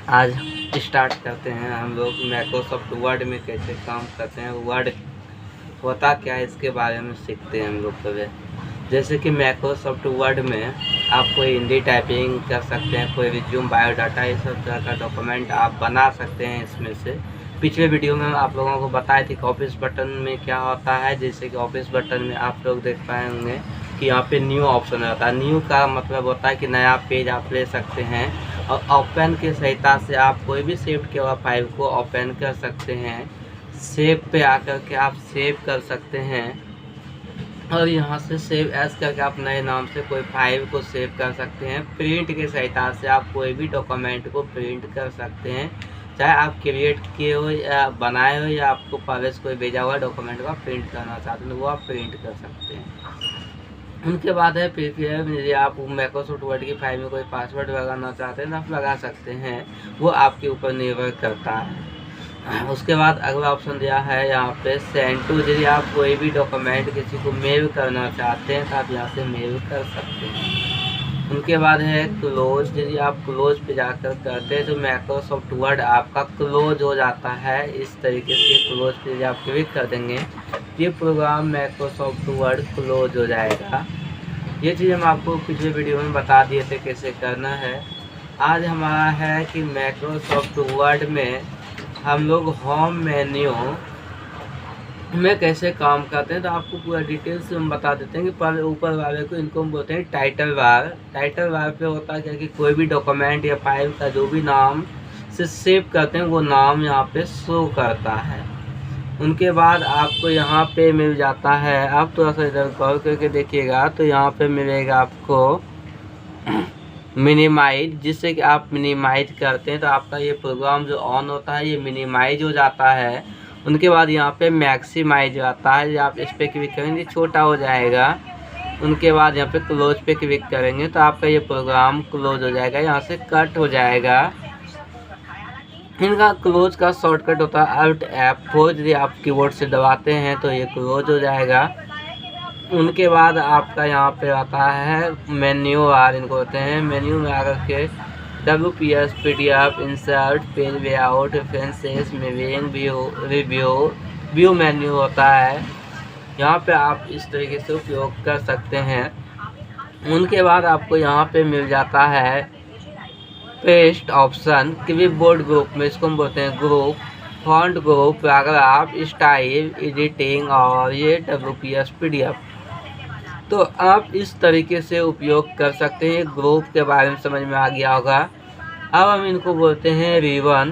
आज स्टार्ट करते हैं हम लोग माइक्रोसॉफ्ट वर्ड में कैसे काम करते हैं, वर्ड होता क्या है इसके बारे में सीखते हैं हम लोग पहले। जैसे कि माइक्रोसॉफ्ट वर्ड में आप कोई हिंदी टाइपिंग कर सकते हैं, कोई रिज्यूम, बायोडाटा, ये सब तरह का डॉक्यूमेंट आप बना सकते हैं इसमें से। पिछले वीडियो में आप लोगों को बताए थे कि ऑफिस बटन में क्या होता है। जैसे कि ऑफिस बटन में आप लोग देख पाए होंगे कि यहाँ पे न्यू ऑप्शन होता है। न्यू का मतलब होता है कि नया पेज आप ले सकते हैं, और ओपन की सहायता से आप कोई भी सेव किया हुआ फाइल को ओपन कर सकते हैं। सेव पे आकर के आप सेव कर सकते हैं, और यहाँ से सेव एज करके आप नए नाम से कोई फाइल को सेव कर सकते हैं। प्रिंट की सहायता से आप कोई भी डॉक्यूमेंट को प्रिंट कर सकते हैं, चाहे आप क्रिएट किए हो या बनाए हो, या आपको पहले से कोई भेजा हुआ डॉक्यूमेंट का प्रिंट करना चाहते हैं तो वो आप प्रिंट कर सकते हैं। उनके बाद है पीपीएफ। यदि आप माइक्रोसॉफ्ट वर्ड की फाइल में कोई पासवर्ड लगाना चाहते हैं तो आप लगा सकते हैं, वो आपके ऊपर निर्भर करता है। उसके बाद अगला ऑप्शन दिया है यहाँ पे सेंड टू। यदि आप कोई भी डॉक्यूमेंट किसी को मेल करना चाहते हैं तो आप यहाँ से मेल कर सकते हैं। उनके बाद है क्लोज। यदि आप क्लोज पे जाकर करते हैं तो माइक्रोसॉफ्ट वर्ड आपका क्लोज हो जाता है। इस तरीके से क्लोज पे यदि आप क्लिक कर देंगे ये प्रोग्राम माइक्रोसॉफ्ट वर्ड क्लोज हो जाएगा। ये चीज़ हम आपको पिछले वीडियो में बता दिए थे कैसे करना है। आज हमारा है कि माइक्रोसॉफ्ट वर्ड में हम लोग होम मेन्यू में कैसे काम करते हैं, तो आपको पूरा डिटेल से हम बता देते हैं कि पहले ऊपर वाले को इनको हम बोलते हैं टाइटल बार। टाइटल बार पे होता है क्या कि कोई भी डॉक्यूमेंट या फाइल का जो भी नाम से सेव करते हैं वो नाम यहाँ पे शो करता है। उनके बाद आपको यहाँ पे मिल जाता है, आप थोड़ा सा इधर गौर करके देखिएगा तो यहाँ पे मिलेगा आपको मिनिमाइज। जिससे कि आप मिनिमाइज करते हैं तो आपका ये प्रोग्राम जो ऑन होता है ये मिनिमाइज हो जाता है। उनके बाद यहाँ पे मैक्सिमाइज आता है, आप इस पर क्लिक करेंगे छोटा हो जाएगा। उनके बाद यहाँ पे क्लोज पे क्लिक करेंगे तो आपका ये प्रोग्राम क्लोज हो जाएगा, यहाँ से कट हो जाएगा। इनका क्लोज का शॉर्टकट होता है Alt F4। यदि आप कीबोर्ड से दबाते हैं तो ये क्लोज हो जाएगा। उनके बाद आपका यहाँ पे आता है मेन्यू बार, इनको होते हैं। मेन्यू में आकर के WPS, PDF, insert, page layout, references, moving, view menu होता है। यहाँ पे आप इस तरीके से उपयोग कर सकते हैं। उनके बाद आपको यहाँ पे मिल जाता है पेस्ट ऑप्शन। क्लिपबोर्ड ग्रुप में इसको हम बोलते हैं group, font group, paragraph, style, editing और ये WPS, PDF। तो आप इस तरीके से उपयोग कर सकते हैं। ग्रुप के बारे में समझ में आ गया होगा। अब हम इनको बोलते हैं रिबन।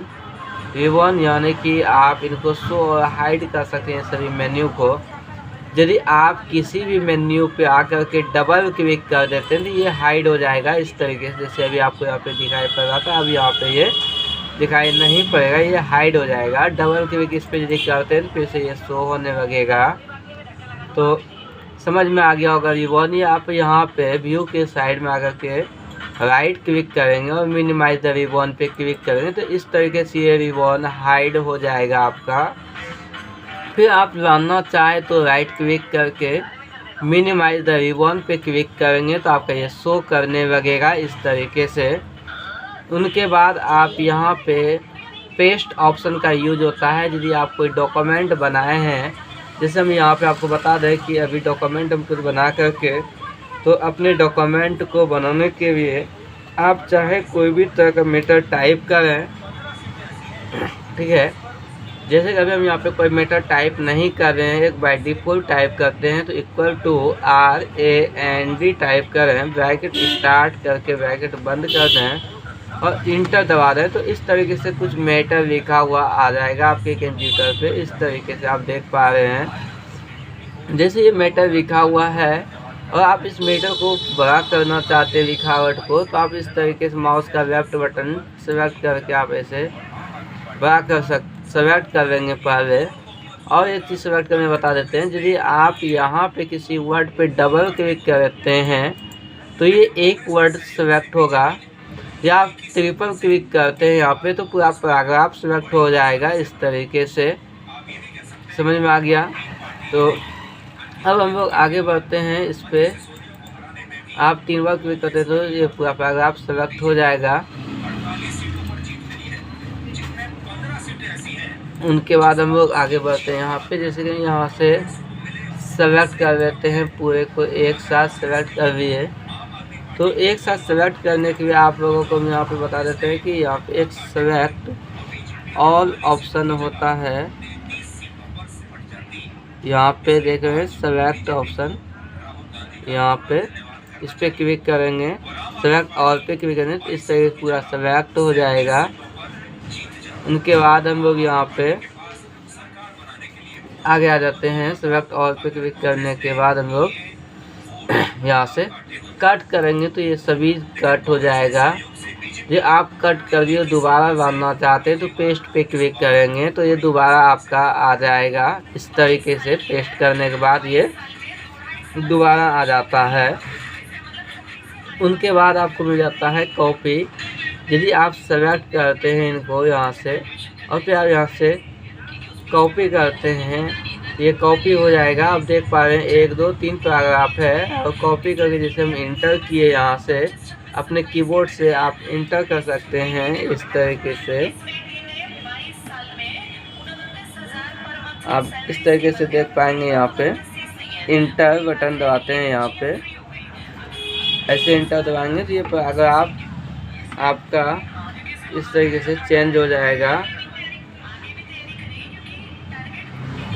रिबन यानी कि आप इनको शो और हाइड कर सकते हैं सभी मेन्यू को। यदि आप किसी भी मेन्यू पे आकर के डबल क्लिक कर देते हैं तो ये हाइड हो जाएगा इस तरीके से। जैसे अभी आपको यहाँ पे दिखाई पड़ रहा था, अभी यहाँ पे ये दिखाई नहीं पड़ेगा, ये हाइड हो जाएगा। डबल क्लिक इस पर यदि करते हैं तो फिर से ये शो होने लगेगा। तो समझ में आ गया होगा रिबन। ये आप यहाँ पे व्यू के साइड में आकर के राइट क्लिक करेंगे और मिनिमाइज द रिबन पे क्लिक करेंगे तो इस तरीके से ये रिबन हाइड हो जाएगा आपका। फिर आप जानना चाहे तो राइट क्लिक करके मिनिमाइज द रिबन पे क्लिक करेंगे तो आपका ये शो करने लगेगा इस तरीके से। उनके बाद आप यहाँ पे पेस्ट ऑप्शन का यूज होता है। यदि आप कोई डॉक्यूमेंट बनाए हैं, जैसे हम यहाँ पे आपको बता दें कि अभी डॉक्यूमेंट हम कुछ बना करके, तो अपने डॉक्यूमेंट को बनाने के लिए आप चाहे कोई भी तरह का मैटर टाइप करें, ठीक है। जैसे कि अभी हम यहाँ पे कोई मैटर टाइप नहीं कर रहे हैं, एक बाय डिफॉल्ट टाइप करते हैं तो =RAND टाइप करें, ब्रैकेट स्टार्ट करके ब्रैकेट बंद कर दें और इंटर दबा दें तो इस तरीके से कुछ मैटर लिखा हुआ आ जाएगा आपके कंप्यूटर पे। इस तरीके से आप देख पा रहे हैं जैसे ये मैटर लिखा हुआ है, और आप इस मैटर को बड़ा करना चाहते हैं लिखावट को, तो आप इस तरीके से माउस का लेफ्ट बटन सेलेक्ट करके आप ऐसे बड़ा सेलेक्ट कर लेंगे पहले। और एक चीज़ सेलेक्ट करने बता देते हैं, यदि आप यहाँ पे किसी वर्ड पे डबल क्लिक करते हैं तो ये एक वर्ड सेलेक्ट होगा, या आप ट्रिपल क्लिक करते हैं यहाँ पे तो पूरा पैराग्राफ सेलेक्ट हो जाएगा इस तरीके से। समझ में आ गया। तो अब हम लोग आगे बढ़ते हैं। इस पर आप 3 बार क्लिक करते हैं तो ये पूरा पैराग्राफ सेलेक्ट हो जाएगा। उनके बाद हम लोग आगे बढ़ते हैं यहाँ पे। जैसे कि यहाँ से सेलेक्ट कर लेते हैं, पूरे को एक साथ सेलेक्ट कर लिए। तो एक साथ सेलेक्ट करने के लिए आप लोगों को हम यहाँ पे बता देते हैं कि यहाँ पे एक सेलेक्ट ऑल ऑप्शन होता है। यहाँ पे देख रहे हैं सेलेक्ट ऑप्शन, यहाँ पे इस पर क्लिक करेंगे, सेलेक्ट ऑल पे क्लिक करेंगे तो इस तरह पूरा सेलेक्ट हो जाएगा। उनके बाद हम लोग यहाँ पे आगे आ जाते हैं। सेलेक्ट ऑल पे क्लिक करने के बाद हम लोग यहाँ से कट करेंगे तो ये सभी कट हो जाएगा। ये आप कट कर दिए, दोबारा डालना चाहते हैं तो पेस्ट पे क्लिक करेंगे तो ये दोबारा आपका आ जाएगा। इस तरीके से पेस्ट करने के बाद ये दोबारा आ जाता है। उनके बाद आपको मिल जाता है कॉपी। यदि आप सेलेक्ट करते हैं इनको यहाँ से और फिर आप यहाँ से कॉपी करते हैं, ये कॉपी हो जाएगा। आप देख पा रहे हैं 1 2 3 पैराग्राफ है और कॉपी करके जैसे हम इंटर किए यहाँ से अपने कीबोर्ड से आप इंटर कर सकते हैं। इस तरीके से आप इस तरीके से देख पाएंगे। यहाँ पे इंटर बटन दबाते हैं, यहाँ पे ऐसे इंटर दबाएंगे तो ये पैराग्राफ आपका इस तरीके से चेंज हो जाएगा।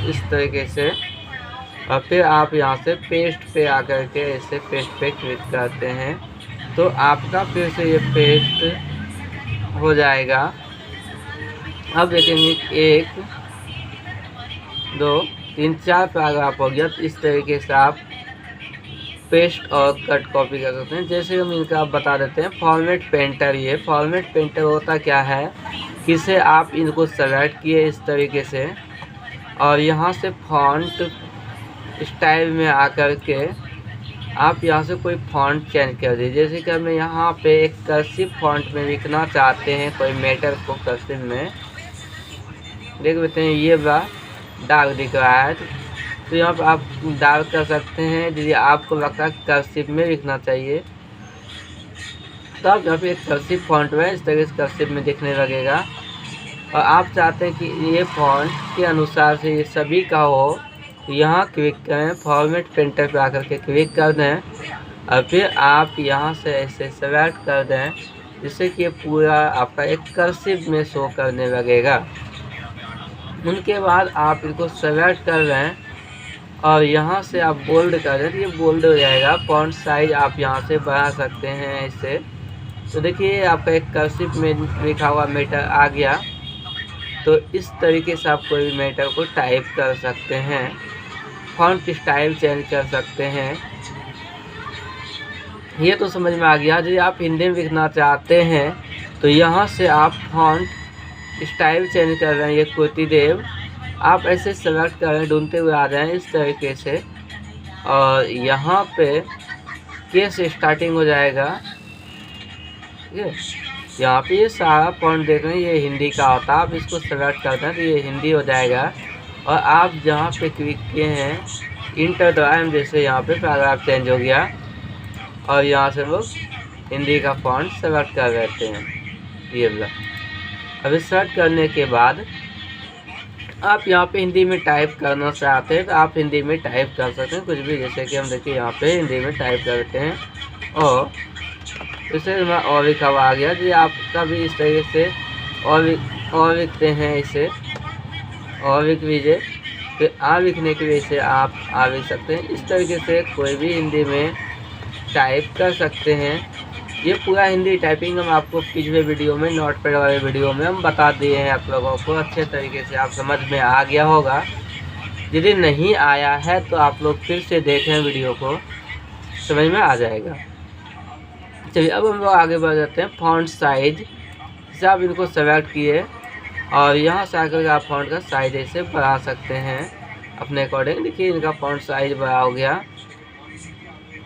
इस तरीके से और फिर आप यहाँ से पेस्ट पे आकर के ऐसे पेस्ट पे क्लिक करते हैं तो आपका फिर से ये पेस्ट हो जाएगा। अब देखेंगे 1 2 3 4 पैराग्राफ हो गया। तो इस तरीके से आप पेस्ट और कट कॉपी कर सकते हैं। जैसे हम इनका आप बता देते हैं फॉर्मेट पेंटर। ये फॉर्मेट पेंटर होता क्या है कि इसे आप इनको सेलेक्ट किए इस तरीके से और यहाँ से फॉन्ट स्टाइल में आकर के आप यहाँ से कोई फॉन्ट चेंज कर दीजिए। जैसे कि हमें यहाँ पे एक कर्सिव फॉन्ट में लिखना चाहते हैं कोई मैटर को कर्सिव में, देख लेते हैं ये डार्क दिख रहा है तो यहाँ पर आप डार्क कर सकते हैं। यदि आपको लगता है कर्सिव में लिखना चाहिए तो आप यहाँ पे एक कर्सिव फॉन्ट में इस तरह से कर्सिव में दिखने लगेगा और आप चाहते हैं कि ये फॉन्ट के अनुसार से ये सभी का हो तो यहाँ क्लिक करें, फॉर्मेट पेंटर पे आकर के क्लिक कर दें और फिर आप यहाँ से ऐसे सेलेक्ट कर दें जिससे कि पूरा आपका एक कर्सिव में शो करने लगेगा। उनके बाद आप इसको सेलेक्ट कर लें और यहाँ से आप बोल्ड कर दें तो ये बोल्ड हो जाएगा। फॉन्ट साइज आप यहाँ से बढ़ा सकते हैं ऐसे। तो देखिए आपका एक कर्सिव में लिखा हुआ मैटर आ गया। तो इस तरीके से आप कोई भी मैटर को टाइप कर सकते हैं, फॉन्ट स्टाइल चेंज कर सकते हैं। ये तो समझ में आ गया। यदि आप हिंदी में लिखना चाहते हैं तो यहाँ से आप फॉन्ट स्टाइल चेंज कर रहे हैं, ये कोटिदेव आप ऐसे सेलेक्ट कर रहे हैं, ढूंढते हुए आ जाएं इस तरीके से और यहाँ पे के से स्टार्टिंग हो जाएगा। ठीक है, यहाँ पे ये सारा फॉन्ट देख रहे हैं ये हिंदी का होता है। आप इसको सेलेक्ट करते हैं तो ये हिंदी हो जाएगा और आप जहाँ पे क्लिक किए हैं इंटर दबाएं, जैसे यहाँ पे पैराग्राफ चेंज हो गया और यहाँ से लोग हिंदी का फॉन्ट सेलेक्ट कर लेते हैं ये वाला। अभी सेलेक्ट करने के बाद आप यहाँ पे हिंदी में टाइप करना चाहते हैं तो आप हिंदी में टाइप कर सकते हैं कुछ भी। जैसे कि हम देखिए यहाँ पे हिंदी में टाइप करते हैं और इसे और लिखा हुआ आ गया। जी आपका भी इस तरीके से और लिखते हैं इसे और लिख लीजिए। फिर आ लिखने के लिए इसे आप आ लिख सकते हैं। इस तरीके से कोई भी हिंदी में टाइप कर सकते हैं। ये पूरा हिंदी टाइपिंग हम आपको पिछले वीडियो में नोटपैड वाले वीडियो में हम बता दिए हैं। आप लोगों को अच्छे तरीके से आप समझ में आ गया होगा। यदि नहीं आया है तो आप लोग फिर से देखें वीडियो को, समझ में आ जाएगा। चलिए अब हम लोग आगे बढ़ जाते हैं। फॉन्ट साइज से आप इनको सेलेक्ट किए और यहाँ से आकर आप फॉन्ट का साइज ऐसे बढ़ा सकते हैं अपने अकॉर्डिंग। देखिए इनका फॉन्ट साइज बड़ा हो गया।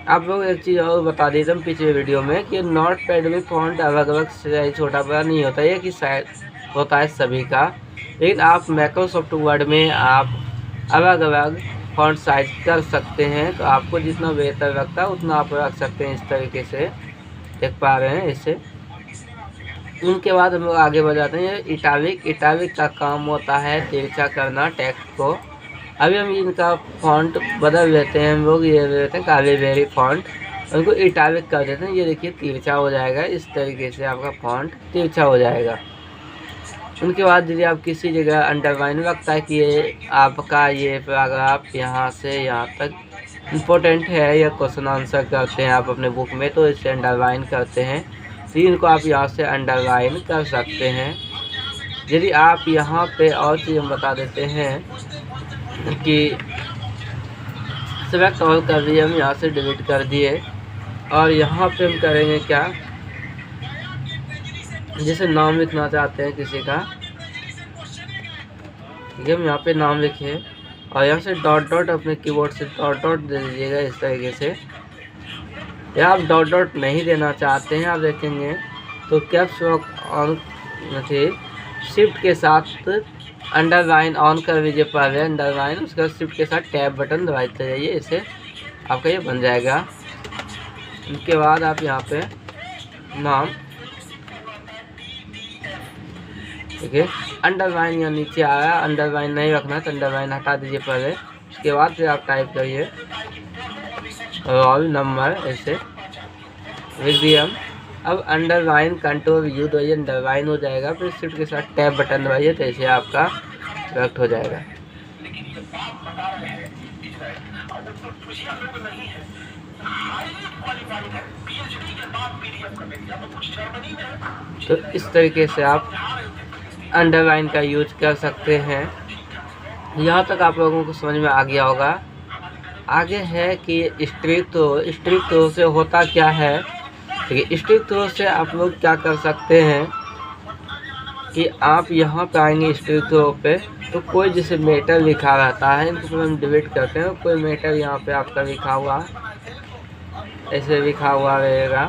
आप लोग एक चीज़ और बता देते हैं पिछले वीडियो में कि नोटपैड में फॉन्ट अलग अलग साइज छोटा बड़ा नहीं होता है कि साइज होता है सभी का, लेकिन आप माइक्रोसॉफ्ट वर्ड में आप अलग अलग फॉन्ट साइज कर सकते हैं। तो आपको जितना बेहतर लगता है उतना आप रख सकते हैं। इस तरीके से देख पा रहे हैं इसे। उनके बाद हम लोग आगे बढ़ जाते हैं। इटालिक का काम होता है तिरछा करना टेक्स्ट को। अभी हम इनका फॉन्ट बदल देते हैं, हम लोग ये देते हैं कालीबेरी फॉन्ट, उनको इटालिक कर देते हैं। ये देखिए तिरछा हो जाएगा, इस तरीके से आपका फॉन्ट तिरछा हो जाएगा। उनके बाद यदि आप किसी जगह अंडरलाइन लगता है कि ये आपका ये पैराग्राफ यहाँ से यहाँ तक इम्पोर्टेंट है या क्वेश्चन आंसर करते हैं आप अपने बुक में, तो इसे अंडरलाइन करते हैं, तो इनको आप यहाँ से अंडरलाइन कर सकते हैं। यदि आप यहाँ पे और चीज़ हम बता देते हैं कि सेलेक्ट ऑल कर दिए, हम यहाँ से डिलीट कर दिए, और यहाँ पे हम करेंगे क्या, जैसे नाम लिखना चाहते हैं किसी का, ठीक है, हम यहाँ पे नाम लिखे और यहाँ से डॉट डॉट अपने कीबोर्ड से डॉट डॉट दे दीजिएगा इस तरीके से। या आप डॉट डॉट नहीं देना चाहते हैं, आप देखेंगे तो कैप्स लॉक ऑन शिफ्ट के साथ अंडरलाइन ऑन कर दीजिए, पहले अंडरलाइन, उसके बाद शिफ्ट के साथ टैब बटन दबाते जाइए, इसे आपका ये बन जाएगा। उसके बाद आप यहाँ पे नाम, ठीक है, अंडरलाइन यहाँ नीचे आया, अंडरलाइन नहीं रखना तो अंडरलाइन हटा दीजिए पहले। उसके बाद फिर आप टाइप करिए रोल नंबर, ऐसे लिख दिए हम। अब अंडरलाइन कंट्रोल यू दबाइए, अंडरलाइन हो जाएगा, फिर शिफ्ट के साथ टैब बटन दबाइए, तो ऐसे आपका सेलेक्ट हो जाएगा। तो इस तरीके से आप अंडरलाइन का यूज कर सकते हैं। यहाँ तक आप लोगों को समझ में आ गया होगा। आगे है कि स्ट्रिक थ्रो से होता क्या है। देखिए स्ट्रिक थ्रो से आप लोग क्या कर सकते हैं कि आप यहाँ पे आएंगे स्ट्रिक थ्रो पे, तो कोई जैसे मेटर लिखा रहता है, इनको हम डिलीट करते हैं, कोई मेटर यहाँ पे आपका लिखा हुआ ऐसे लिखा हुआ रहेगा,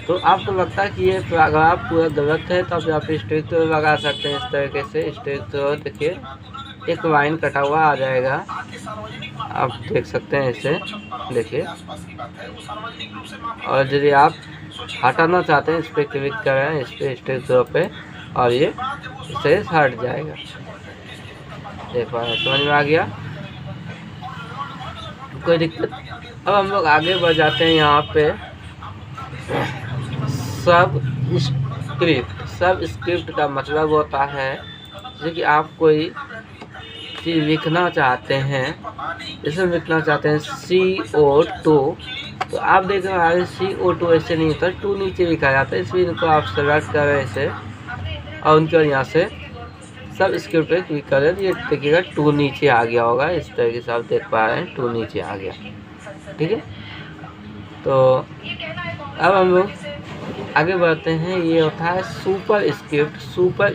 तो आपको लगता है कि ये पैराग्राफ पूरा गलत है, तो आप यहाँ पे स्ट्रिक थ्रो लगा सकते हैं इस तरीके से। स्ट्रिक थ्रो देखिए एक लाइन कटा हुआ आ जाएगा, आप देख सकते हैं इसे, देखिए। और यदि आप हटाना चाहते हैं, इस पर क्लिक करें, इस पर स्ट्रिक थ्रो पे, और ये इससे हट जाएगा। देखो समझ में आ गया, कोई दिक्कत। अब हम लोग आगे बढ़ जाते हैं। यहाँ पे सब स्क्रिप्ट का मतलब होता है जैसे कि आप कोई चीज़ लिखना चाहते हैं, जैसे लिखना चाहते हैं CO2, तो आप देख रहे हैं CO2 ऐसे नहीं होता, 2 नीचे लिखा जाता है, इसलिए इनको आप सेलेक्ट करें ऐसे, और उनके यहाँ से सब स्क्रिप्ट पे क्लिक करें, ये देखिएगा 2 नीचे आ गया होगा, इस तरीके से आप देख पा रहे हैं 2 नीचे आ गया, ठीक है। तो अब हम लोग आगे बढ़ते हैं। ये होता है सुपर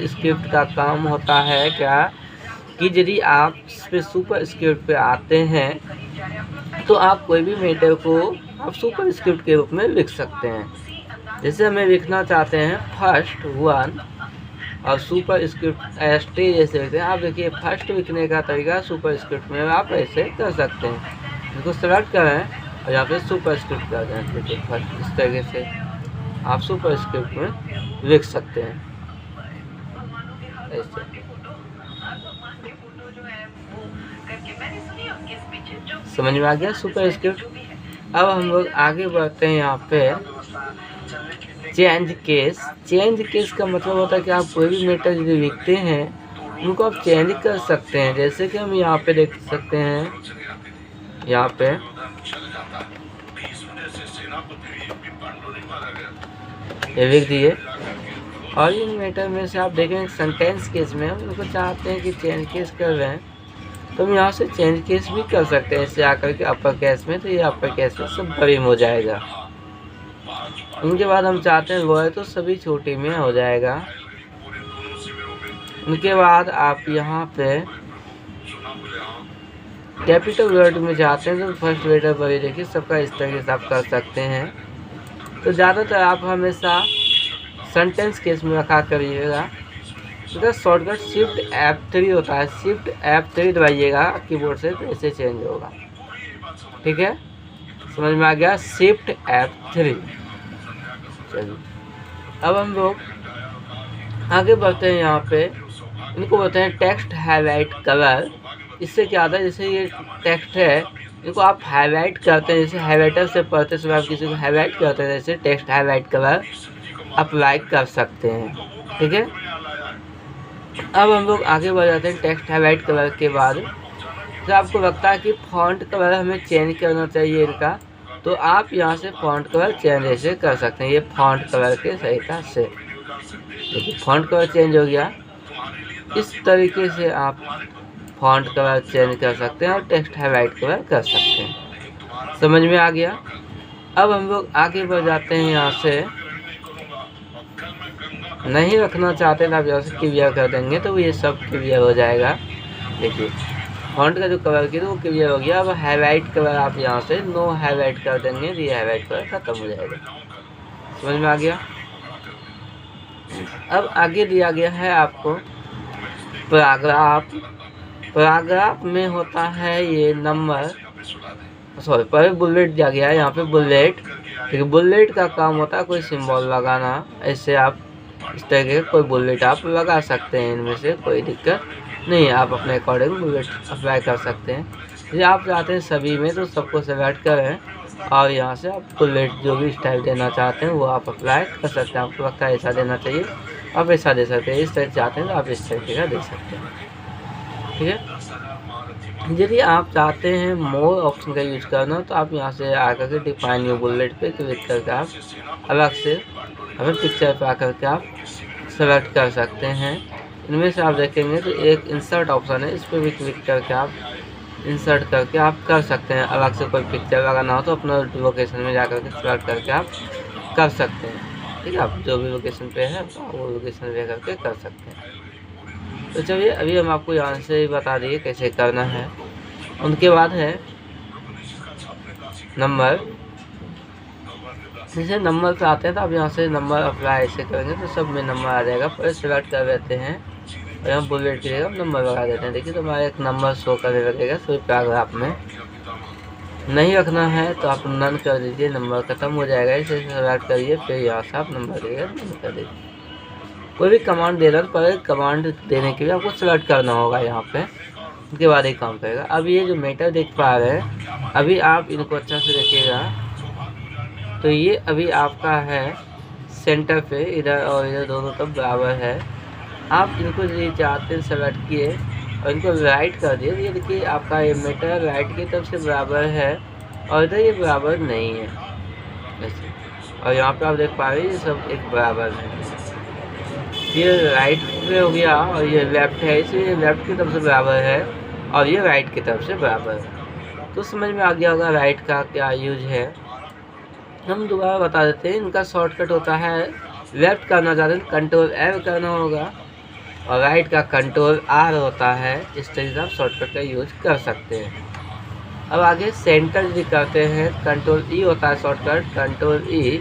स्क्रिप्ट का काम होता है क्या कि यदि आप इस पे सुपर स्क्रिप्ट पे आते हैं, तो आप कोई भी मैटर को आप सुपर स्क्रिप्ट के रूप में लिख सकते हैं। जैसे हमें लिखना चाहते हैं फर्स्ट 1 और सुपर स्क्रिप्ट ST जैसे लिखते हैं, आप देखिए फर्स्ट लिखने का तरीका सुपर स्क्रिप्ट में आप ऐसे कर सकते हैं। इसको सेलेक्ट करें और यहाँ पे सुपर स्क्रिप्ट कर दें, देखिए फर्स्ट, इस तरीके से आप सुपर स्क्रिप्ट में लिख सकते हैं ऐसे। समझ में आ गया सुपर स्क्रिप्ट। अब हम लोग आगे बढ़ते हैं। यहाँ पे चेंज केस का मतलब होता है कि आप कोई भी मैटर यदि लिखते हैं उनको आप चेंज कर सकते हैं। जैसे कि हम यहाँ पे देख सकते हैं, यहाँ पे ये लिख दिए, और इन मैटर में से आप देखें सेंटेंस केस में हम उनको चाहते हैं कि चेंज केस कर रहे हैं, तो हम यहाँ से चेंज केस भी कर सकते हैं इससे आकर के अपर केस में, तो ये अपर केस में सब बड़ी में हो जाएगा। उनके बाद हम चाहते हैं लोअर, तो सभी छोटी में हो जाएगा। उनके बाद आप यहाँ पे कैपिटल वर्ड में जाते हैं तो फर्स्ट लेटर बड़ी देखिए, सबका इस तरीके से आप कर सकते हैं। तो ज़्यादातर आप हमेशा सेंटेंस केस में रखा करिएगा। तो शॉर्टकट शिफ्ट F3 होता है, शिफ्ट F3 दबाइएगा कीबोर्ड से, तो ऐसे चेंज होगा, ठीक है। समझ में आ गया, शिफ्ट F3। चलिए अब हम लोग आगे बढ़ते हैं। यहाँ पे इनको बोलते हैं टेक्स्ट हाईलाइट कलर। इससे क्या आता है, जैसे ये टेक्स्ट है, इनको आप हाईलाइट करते हैं, जैसे हाईलाइटर से पढ़ते समय आप किसी को हाईलाइट करते हैं, जैसे टेक्स्ट हाईलाइट कलर अप्लाई कर सकते हैं। ठीक है, अब हम लोग आगे बढ़ जाते हैं। टेक्स्ट हाईलाइट कलर के बाद जब आपको लगता है कि फॉन्ट कलर हमें चेंज करना चाहिए इनका, तो आप यहाँ से फॉन्ट कलर चेंज ऐसे कर सकते हैं। ये फॉन्ट कलर के सहायता से देखिए फॉन्ट कलर चेंज हो गया। इस तरीके से आप फॉन्ट कलर चेंज कर सकते हैं और टेक्स्ट हाईलाइट कलर कर सकते हैं। समझ में आ गया। अब हम लोग आगे बढ़ जाते हैं। यहाँ से नहीं रखना चाहते तो आप यहाँ से क्लियर कर देंगे तो ये सब क्लियर हो जाएगा। देखिए फॉन्ट का जो कलर किया वो क्लियर हो गया। अब हाईलाइट कलर आप यहाँ से नो हाईलाइट कर देंगे तो ये हाईलाइट कलर खत्म हो जाएगा। समझ में आ गया। अब आगे दिया गया है आपको पैराग्राफ। पैराग्राफ में होता है ये नंबर, सॉरी पहले बुलेट दिया गया है। यहाँ पे बुलेट, ठीक है, बुलेट का काम होता है कोई सिंबल लगाना। ऐसे आप इस तरह के कोई बुलेट आप लगा सकते हैं, इनमें से कोई दिक्कत नहीं है। आप अपने अकॉर्डिंग बुलेट अप्लाई कर सकते हैं। यदि आप चाहते हैं सभी में तो सबको सेलेक्ट करें और यहाँ से आप बुलेट जो भी स्टाइल देना चाहते हैं वो आप अप्लाई कर सकते हैं। आपको लगता है ऐसा देना चाहिए आप ऐसा दे सकते हैं, इस तरह चाहते हैं तो आप इस तरीके का दे सकते हैं। ठीक है, यदि आप चाहते हैं मोर ऑप्शन का यूज करना तो आप यहाँ से आकर के डिफाइन न्यू बुलेट पे क्लिक करके आप अलग से अपने पिक्चर पे आकर के आप सेलेक्ट कर सकते हैं। इनमें से आप देखेंगे तो एक इंसर्ट ऑप्शन है, इस पर भी क्लिक करके आप इंसर्ट करके आप कर सकते हैं। अलग से कोई पिक्चर लगाना हो तो अपना लोकेशन में जाकर के सेलेक्ट करके आप कर सकते हैं। ठीक है, आप जो भी लोकेशन पे है वो लोकेशन ले करके कर सकते हैं। तो चलिए अभी हम आपको यहाँ से बता दिए कैसे करना है। उनके बाद है नंबर। जैसे नंबर पे आते हैं तो आप यहाँ से नंबर अप्लाई ऐसे करेंगे तो सब में नंबर आ जाएगा। पहले सेलेक्ट कर लेते हैं और हम बुलेट की जगह नंबर लगा देते हैं। देखिए तो हमारा एक नंबर शो करने लगेगा सभी पैराग्राफ में। नहीं रखना है तो आप नन कर दीजिए, नंबर खत्म हो जाएगा। इसे सेलेक्ट करिए, फिर यहाँ से आप नंबर देगा नन कर दीजिए। कोई भी कमांड दे रहा है पर कमांड देने के लिए आपको सेलेक्ट करना होगा यहाँ पे, उसके बाद ही काम करेगा। अब ये जो मेटर देख पा रहे हैं, अभी आप इनको अच्छा से देखिएगा तो ये अभी आपका है सेंटर पे, इधर और इधर दोनों तरफ बराबर है। आप इनको ये चाहते हैं सेलेक्ट किए और इनको राइट कर दिए। ये देखिए आपका ये मीटर राइट की तरफ से बराबर है और इधर ये बराबर नहीं है ऐसे। और यहाँ पे आप देख पा रहे हैं ये सब एक बराबर है। ये राइट पे हो गया और ये लेफ्ट है, इसलिए लेफ्ट की तरफ से बराबर है और ये राइट की तरफ से बराबर है। तो समझ में आ गया होगा राइट का क्या यूज है। हम दोबारा बता देते हैं। इनका शॉर्टकट होता है, लेफ्ट करना चाहते हैं कंट्रोल L करना होगा और राइट का कंट्रोल R होता है। इस तरीके से आप शॉर्टकट का यूज कर सकते हैं। अब आगे सेंटर भी करते हैं, कंट्रोल E होता है शॉर्टकट, कंट्रोल E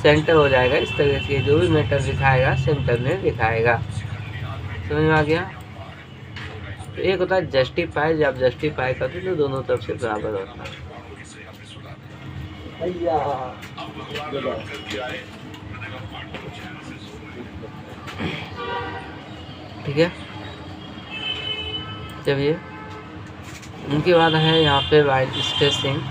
सेंटर हो जाएगा। इस तरीके से जो भी मैटर दिखाएगा सेंटर में दिखाएगा। समझ में आ गया। तो एक होता है जस्टिफाई, जब जस्टिफाई करते हैं तो दोनों तरफ से बराबर होता है। ठीक है, चलिए उनके बाद है यहाँ पे वाइड स्पेसिंग।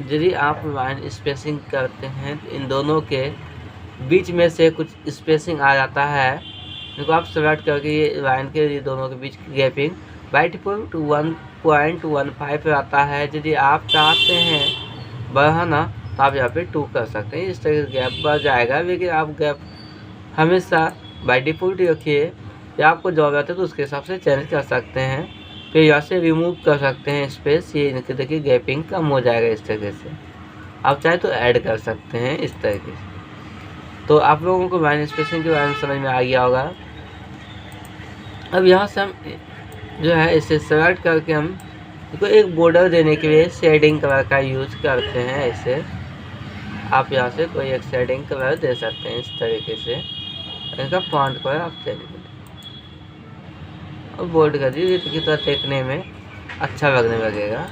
यदि आप लाइन स्पेसिंग करते हैं तो इन दोनों के बीच में से कुछ स्पेसिंग आ जाता है, इनको आप सेलेक्ट करके ये लाइन के ये दोनों के बीच की गैपिंग बाई डिफॉल्ट 1.15 आता है। यदि आप चाहते हैं बढ़ाना तो आप यहाँ पे 2 कर सकते हैं। इस तरह से गैप बढ़ जाएगा, लेकिन आप गैप हमेशा बाई डिफॉल्ट रखिए। या आपको ज़रूरत है तो उसके हिसाब से चेंज कर सकते हैं। फिर यहाँ से रिमूव कर सकते हैं स्पेस, ये इनके देखिए गैपिंग कम हो जाएगा। इस तरीके से आप चाहे तो ऐड कर सकते हैं इस तरीके से। तो आप लोगों को लाइन स्पेसिंग के बारे में समझ में आ गया होगा। अब यहाँ से हम जो है इसे सेलेक्ट करके हम इसको एक बॉर्डर देने के लिए शेडिंग कलर का यूज करते हैं। इसे आप यहाँ से कोई एक शेडिंग कलर दे सकते हैं इस तरीके से। इनका फॉन्ट कलर आप चेंज कर और बोल्ड कर दीजिए तो कितना देखने में अच्छा लगने लगेगा।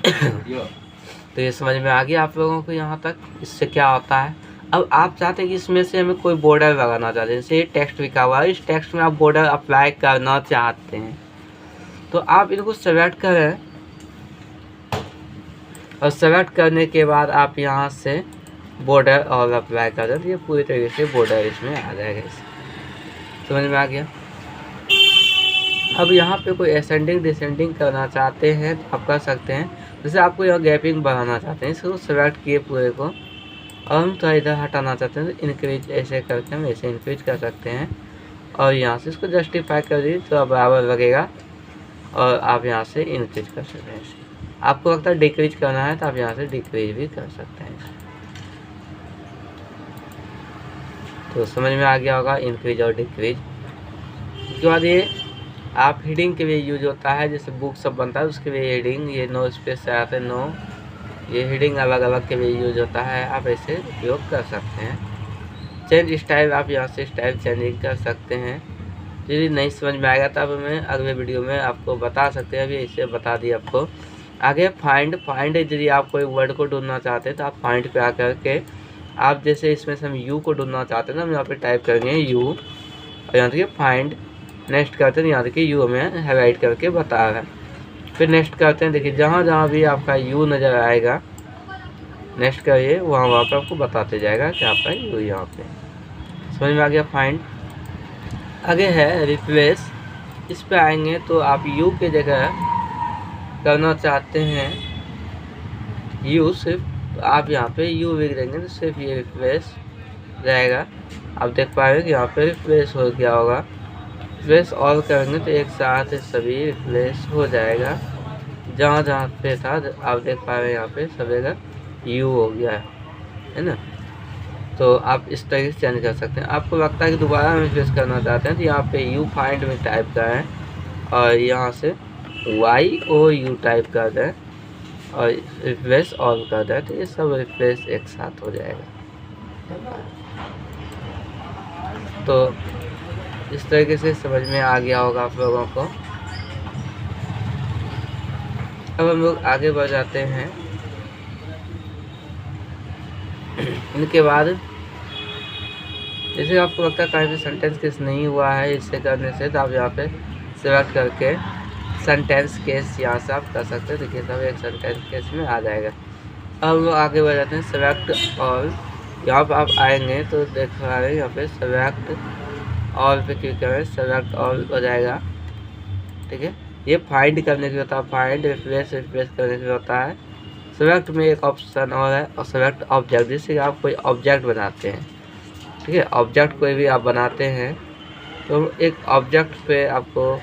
तो ये समझ में आ गया आप लोगों को यहाँ तक इससे क्या होता है। अब आप चाहते हैं कि इसमें से हमें कोई बॉर्डर लगाना चाहते हैं, जैसे ये टेक्स्ट लिखा हुआ है, इस टेक्स्ट में आप बॉर्डर अप्लाई करना चाहते हैं तो आप इनको सेलेक्ट करें और सेलेक्ट करने के बाद आप यहाँ से बॉर्डर और अप्लाई कर दें तो ये पूरी तरीके से बॉर्डर इसमें आ जाएगा। समझ में आ गया। अब यहाँ पे कोई असेंडिंग डिसेंडिंग करना चाहते हैं तो आप कर सकते हैं। जैसे आपको यहाँ गैपिंग बढ़ाना चाहते हैं, इसको सेलेक्ट किए पूरे को और हम थोड़ा इधर हटाना चाहते हैं तो इनक्रीज ऐसे करके हम ऐसे इनक्रीज कर सकते हैं और यहाँ से इसको जस्टिफाई कर दीजिए तो बराबर लगेगा और आप यहाँ से इंक्रीज कर सकते हैं। आपको लगता है डिक्रीज करना है तो आप यहाँ से डिक्रीज भी कर सकते हैं। तो समझ में आ गया होगा इंक्रीज और डिक्रीज। उसके बाद ये आप हेडिंग के लिए यूज होता है, जैसे बुक सब बनता है उसके लिए हेडिंग, ये नो स्पेस से आते हैं नो, ये हेडिंग अलग अलग के लिए यूज होता है, आप ऐसे उपयोग कर सकते हैं। चेंज स्टाइल, आप यहाँ से स्टाइल चेंजिंग कर सकते हैं। यदि नहीं समझ में आएगा तब मैं अगले वीडियो में आपको बता सकते हैं, अभी ऐसे बता दिया आपको। आगे फाइंड यदि आप कोई वर्ड को ढूंढना चाहते हैं तो आप फाइंड पे आकर के आप जैसे इसमें से हम यू को ढूंढना चाहते हैं ना, हम यहाँ पे टाइप करेंगे यू और यहाँ देखिए फाइंड, नेक्स्ट करते हैं, यहाँ देखिए यू हमें हाईलाइट करके बता रहा है। फिर नेक्स्ट करते हैं, देखिए जहाँ जहाँ भी आपका यू नज़र आएगा नेक्स्ट करिए वहाँ पर आपको बताते जाएगा कि आपका यू यहाँ पे। समझ में आ गया फाइंड। आगे है रिप्लेस, इस पे आएंगे तो आप यू के जगह करना चाहते हैं यू सिर्फ, तो आप यहाँ पे यू लिख देंगे तो सिर्फ ये रिप्लेस रहेगा। आप देख पाएंगे कि यहाँ पे रिप्लेस हो गया होगा। रिप्लेस ऑल करेंगे तो एक साथ सभी रिप्लेस हो जाएगा, जहाँ जहाँ पे था आप देख पा रहे हैं यहाँ पे सब जगह यू हो गया है ना। तो आप इस तरीके से चेंज कर सकते हैं। आपको लगता है कि दोबारा हम रिप्लेस करना चाहते हैं तो यहाँ पे यू फाइंड में टाइप करें और यहाँ से YOU टाइप कर दें और रिप्लेस ऑल कर दें तो ये सब रिप्लेस एक साथ हो जाएगा। तो इस तरीके से समझ में आ गया होगा आप लोगों को। अब हम लोग आगे बढ़ जाते हैं। इनके बाद जैसे आपको लगता है कहीं भी सेंटेंस केस नहीं हुआ है इससे करने से, तो आप यहाँ पे सेलेक्ट करके सेंटेंस केस यहाँ से आप कर सकते हैं। देखिए सब एक सेंटेंस केस में आ जाएगा। अब हम लोग आगे बढ़ जाते हैं सेलेक्ट ऑल। यहाँ पर आप आएंगे तो देख पा रहे हैं यहाँ पे सेलेक्ट ऑल पे क्लिक करें, सेलेक्ट ऑल हो जाएगा। ठीक है, ये फाइंड करने के लिए होता है, फाइंड रिप्लेस करने के लिए होता है। सेलेक्ट में एक ऑप्शन और है और सेलेक्ट ऑब्जेक्ट, जिससे आप कोई ऑब्जेक्ट बनाते हैं। ठीक है, ऑब्जेक्ट कोई भी आप बनाते हैं तो एक ऑब्जेक्ट पे आपको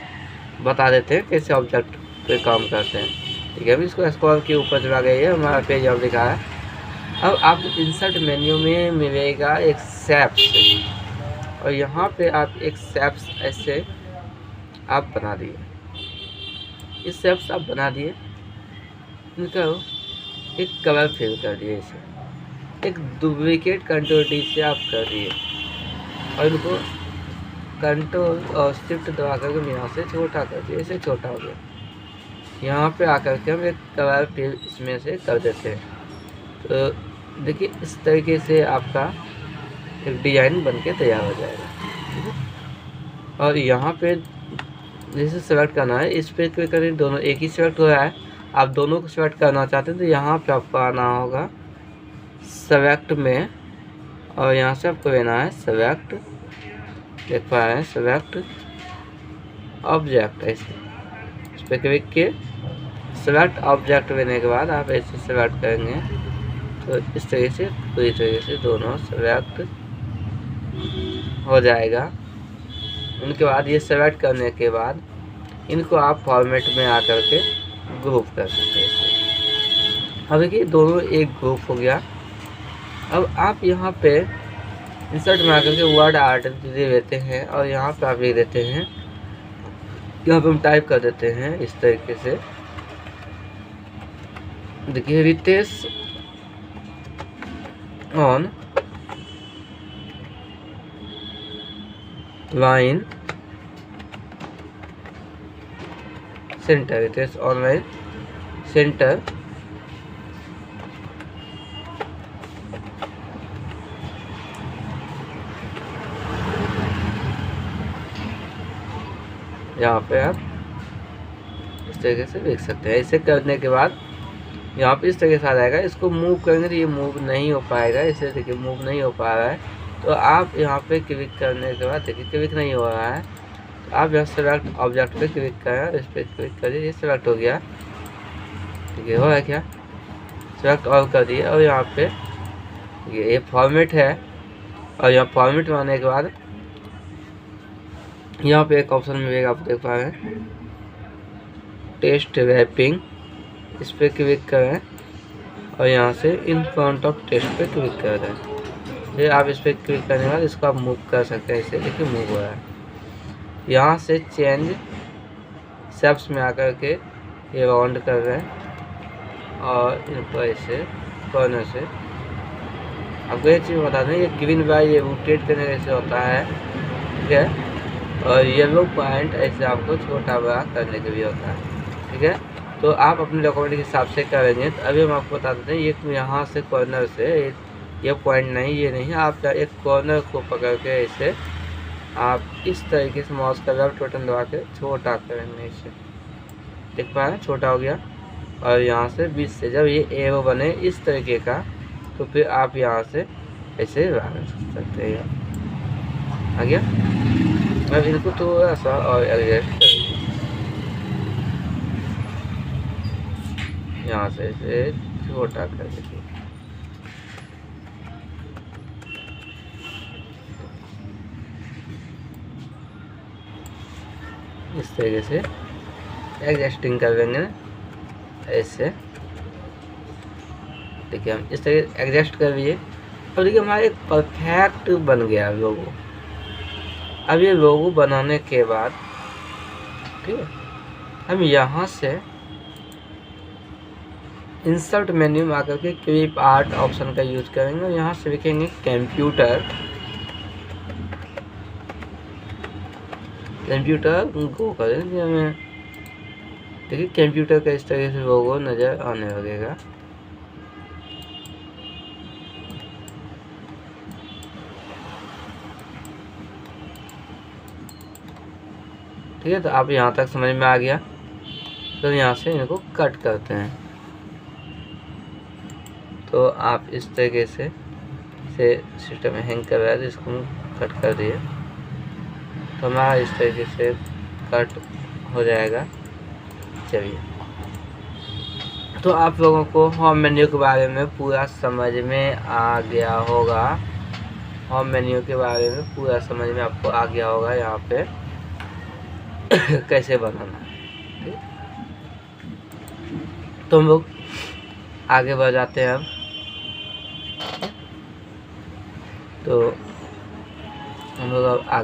बता देते हैं कैसे ऑब्जेक्ट पे काम करते हैं। ठीक है, अभी इसको स्क्रॉल के ऊपर चला गया है, हमारा पेज अब दिखा है। अब आप इंसर्ट मेन्यू में मिलेगा एक शेप्स और यहाँ पे आप एक शेप्स ऐसे आप बना दिए, इस शेप्स आप बना दिए, इनका एक कलर फिल कर दिए, इसे एक डुप्लीकेट कंट्रोल डी से आप कर दिए और इनको कंट्रोल और शिफ्ट दबा करके यहाँ से छोटा कर दिए, इसे छोटा हो गया। यहाँ पे आकर के हम एक कलर फिल इसमें से कर देते हैं। तो देखिए इस तरीके से आपका एक डिज़ाइन बनके तैयार हो जाएगा। और यहाँ पे जैसे सेलेक्ट करना है, इस पे क्लिक करें, दोनों एक ही सेलेक्ट हो रहा है, आप दोनों को सेलेक्ट करना चाहते हैं तो यहाँ पे आपको आना होगा सेलेक्ट में और यहाँ से आपको लेना है सेलेक्ट, देख पा रहे हैं सेलेक्ट ऑब्जेक्ट, ऐसे इस पर क्लिक किए। सेलेक्ट ऑब्जेक्ट लेने के बाद आप ऐसे सेलेक्ट करेंगे तो इस तरीके से पूरी तरीके से दोनों सेलेक्ट हो जाएगा। उनके बाद ये सेलेक्ट करने के बाद इनको आप फॉर्मेट में आकर के ग्रुप कर सकते हैं। अब देखिए दोनों एक ग्रुप हो गया। अब आप यहाँ पे इंसर्ट में आकर के वर्ड आर्ट दे देते हैं और यहाँ पे आप लिख देते हैं, यहाँ पे हम टाइप कर देते हैं इस तरीके से। देखिए Ritesh online centre, Ritesh online centre यहाँ पे आप इस तरीके से देख सकते हैं। ऐसे करने के बाद यहाँ पे इस तरीके से आ जाएगा। इसको मूव करेंगे तो ये मूव नहीं हो पाएगा, इसे देखिए मूव नहीं हो पा रहा है। तो आप यहाँ पे क्लिक करने के बाद देखिए क्लिक नहीं हो रहा है, तो आप यहाँ सेलेक्ट ऑब्जेक्ट पे क्लिक करें, इस पर क्लिक करिए, ये सेलेक्ट हो गया। ठीक है, हो है क्या, सेलेक्ट ऑल कर दिए। और यहाँ पे ये फॉर्मेट है, और यहाँ फॉर्मेट आने के बाद यहाँ पे एक ऑप्शन मिलेगा, आप देख पा रहे हैं, टेस्ट रैपिंग, इस पर क्लिक करें और यहाँ से इन फ्रंट ऑफ टेस्ट पे क्लिक कर दें। फिर आप इस पर क्लिक करने के बाद इसको आप मूव कर सकते हैं, इसे देखिए मूव हो रहा है। यहाँ से चेंज शेप्स में आकर के ये राउंड कर रहे हैं और इनको ऐसे कॉर्नर से आपको एक चीज़ बता दें, ये ग्रीन बाय ये रोटेट करने ऐसे होता है, ठीक है। और येलो पॉइंट ऐसे आपको छोटा बड़ा करने के लिए होता है, ठीक है। तो आप अपने डॉक्यूमेंट के हिसाब से करेंगे। तो अभी हम आपको बता देते हैं, ये यहाँ से कॉर्नर से ये पॉइंट नहीं, ये नहीं, आप एक कॉर्नर को पकड़ के ऐसे आप इस तरीके से माउस का लेफ्ट बटन दबा के छोटा करेंगे, इसे देख पा रहे हैं, छोटा हो गया। और यहाँ से बीच से जब ये एरो बने इस तरीके का, तो फिर आप यहाँ से ऐसे बाहर सकते हैं। आ गया। अब इनको थोड़ा सा और एडजस्ट करेंगे, यहाँ से ऐसे छोटा कर देंगे। इस तरीके से एडजस्टिंग कर देंगे ऐसे। देखिए हम इस तरीके एडजस्ट कर लिए। अब देखिए हमारा एक परफेक्ट बन गया लोगो। अब ये लोगो बनाने के बाद ठीक है, हम यहाँ से इंसर्ट मेन्यू में आकर के क्लिप आर्ट ऑप्शन का यूज करेंगे और यहाँ से लिखेंगे कंप्यूटर गो करेंगे हमें। देखिए कंप्यूटर का इस तरह से लोगो नज़र आने लगेगा। ठीक है, तो आप यहाँ तक समझ में आ गया। तो यहाँ से इनको कट करते हैं। तो आप इस तरीके से सिस्टम में हैंग कर रहा है, तो इसको कट कर दिए तो हमारा इस तरीके से कट हो जाएगा। चलिए, तो आप लोगों को होम मेन्यू के बारे में पूरा समझ में आ गया होगा। होम मेन्यू के बारे में पूरा समझ में आपको आ गया होगा यहाँ पे कैसे बनाना है। ठीक, तो हम लोग आगे बढ़ जाते हैं अब। तो हम लोग अब आगे